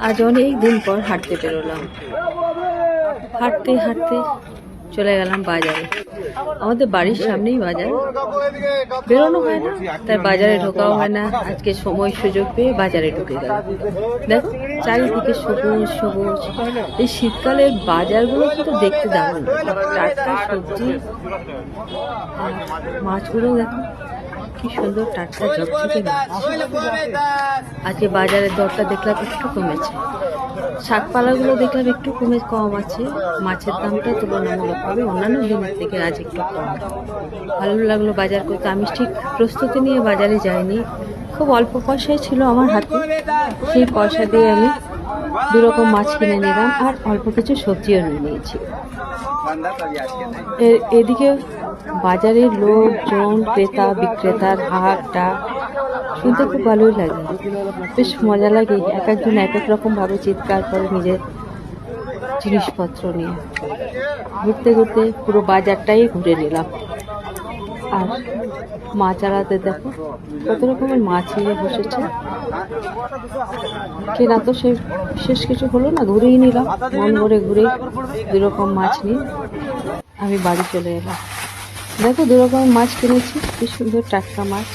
আজ অনেক দিন পর হাঁটতে বেরোলাম। হাঁটতে হাঁটতে চলে গেলাম বাজারে। আমাদের বাড়ির সামনেই বাজার, বেরোনো হয় না, তাই বাজারে ঢোকাও হয় না। আজকে সময় সুযোগ পেয়ে বাজারে ঢুকে গেলাম। দেখো চারিদিকে সবুজ সবুজ। এই শীতকালের বাজারগুলো কিন্তু দেখতে দারুণ, টাটকা সবজি, মাছগুলো দেখো কি সুন্দর টাটকা ঝকঝকে মাছ। আজকে বাজারের দরটা দেখলাম একটু কমেছে, শাকপালাগুলো দেখলাম একটু কম আছে। মাছের দামটা তুলনামূলকভাবে অন্যান্য দিনের থেকে আজ একটু কম। ভালো লাগলো বাজার করতে। আমি ঠিক প্রস্তুতি নিয়ে বাজারে যাইনি, খুব অল্প পয়সাই ছিল আমার হাতে, সেই পয়সা দিয়ে আমি দুরকম মাছ কিনে নিলাম আর অল্প কিছু সবজিও নিয়ে নিয়েছি। এদিকে বাজারের লোকজন, ক্রেতা বিক্রেতার হাট ডাক শুনতে খুব ভালোই লাগে, বেশ মজা লাগে। এক একজন এক এক রকম ভাবে চিৎকার করে নিজের জিনিসপত্র নিয়ে। ঘুরতে ঘুরতে পুরো বাজারটাই ঘুরে নিলাম। আর মাছ আড়াতে দেখো কত রকমের মাছ নিয়ে বসেছে। কেনা তো সে বিশেষ কিছু হলো না, ঘুরেই নিলাম। মন ভরে ঘুরে দুরকম মাছ নিয়ে আমি বাড়ি চলে এলাম। দেখো দুরকমের মাছ কিনেছি, কি সুন্দর টাটকা মাছ।